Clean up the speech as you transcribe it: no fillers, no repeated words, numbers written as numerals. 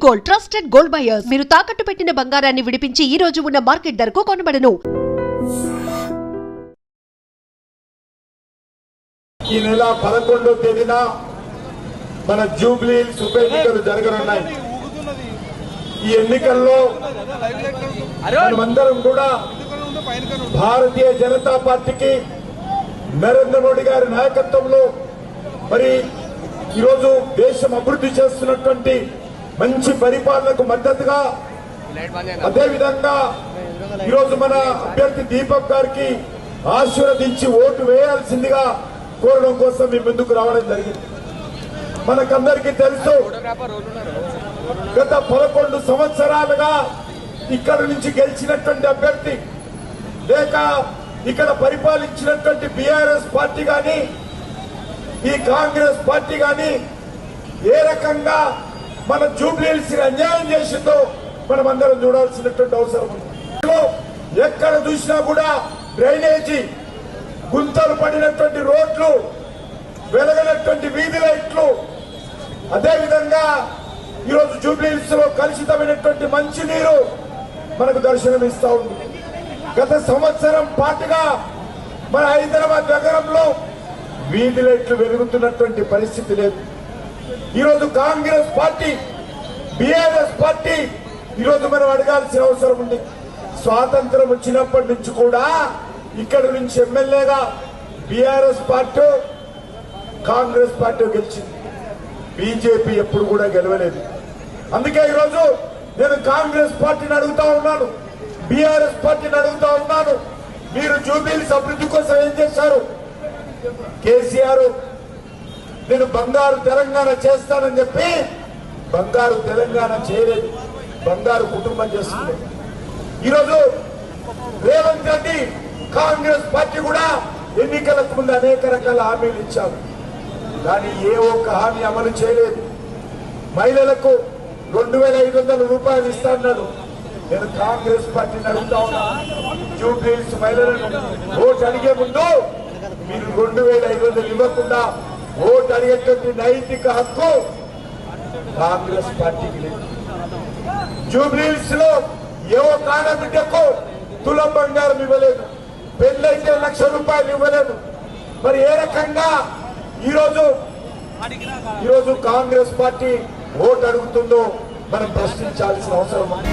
Gold trusted gold buyers మీరు తాకట్టు పెట్టిన బంగారాన్ని విడిపించి ఈ రోజు ఉన్న మార్కెట్ ధరకు కొనబడను. ఈ నెల 11వ తేదీన మన జూబ్లీ ఉప ఎన్నికలు జరగనున్నాయి. ఈ ఎన్నికల్లో మనమందరం కూడా భారతీయ జనతా పార్టీకి నరేంద్ర మోడీ గారి నాయకత్వంలో మరి ఈరోజు దేశం అభివృద్ధి చేస్తున్నటువంటి మంచి పరిపాలనకు మద్దతుగా, అదేవిధంగా ఈరోజు మన అభ్యర్థి దీపక్ గారికి ఆశీర్వదించి ఓటు వేయాల్సిందిగా కోరడం కోసం మీ ముందుకు రావడం జరిగింది. మనకందరికీ తెలుసు, గత 11 సంవత్సరాలుగా ఇక్కడ నుంచి గెలిచినటువంటి అభ్యర్థి లేక ఇక్కడ పరిపాలించినటువంటి బీఆర్ఎస్ పార్టీ గాని ఈ కాంగ్రెస్ పార్టీ గాని ఏ రకంగా మన జూబ్లీహిల్స్ అన్యాయం చేసిందో మనం అందరం చూడాల్సినటువంటి అవసరం ఉంది. ఎక్కడ చూసినా కూడా డ్రైనేజీ, గుంతలు పడినటువంటి రోడ్లు, వెలగనటువంటి వీధి లైట్లు, అదేవిధంగా ఈరోజు జూబ్లీహిల్స్ లో కలుషితమైనటువంటి మంచినీరు మనకు దర్శనమిస్తా ఉంది. గత సంవత్సరం పాటుగా మన హైదరాబాద్ నగరంలో వీధి లైట్లు వెలుగుతున్నటువంటి పరిస్థితి లేదు. ఈరోజు కాంగ్రెస్ పార్టీ, బీఆర్ఎస్ పార్టీ ఈరోజు మనం అడగాల్సిన అవసరం ఉంది. స్వాతంత్రం వచ్చినప్పటి నుంచి కూడా ఇక్కడ నుంచి ఎమ్మెల్యేగా బీఆర్ఎస్ పార్టీ, కాంగ్రెస్ పార్టీ గెలిచింది. బీజేపీ ఎప్పుడు కూడా గెలవలేదు. అందుకే ఈరోజు నేను కాంగ్రెస్ పార్టీని అడుగుతా ఉన్నాను, బీఆర్ఎస్ పార్టీని అడుగుతా ఉన్నాను, మీరు జూబ్లీహిల్స్ అభివృద్ధి కోసం ఏం చేశారు? కేసీఆర్ నేను బంగారు తెలంగాణ చేస్తానని చెప్పి బంగారు తెలంగాణ చేయలేదు, బంగారు కుటుంబం చేస్తుంది. ఈరోజు రేవంత్ రెడ్డి, కాంగ్రెస్ పార్టీ కూడా ఎన్నికలకు ముందు అనేక రకాల హామీలు ఇచ్చారు, కానీ ఏ ఒక్క హామీ అమలు చేయలేదు. మహిళలకు 2500 రూపాయలు ఇస్తాన్నాడు. నేను కాంగ్రెస్ పార్టీని అడుగుతా ఉన్నా, జూబ్లీహిల్స్ మహిళలను ఓటు అడిగే ముందు మీరు 2500 ఇవ్వకుండా ఓటు అడిగేటువంటి నైతిక హక్కు కాంగ్రెస్ పార్టీకి లేదు. జూబ్లీహిల్స్ లో ఏ ఒక్క ఆడబిడ్డకు తులం బంగారం ఇవ్వలేదు, పెళ్ళైతే 1,00,000 రూపాయలు ఇవ్వలేదు. మరి ఏ రకంగా ఈరోజు కాంగ్రెస్ పార్టీ ఓటు అడుగుతుందో మనం ప్రశ్నించాల్సిన అవసరం ఉంది.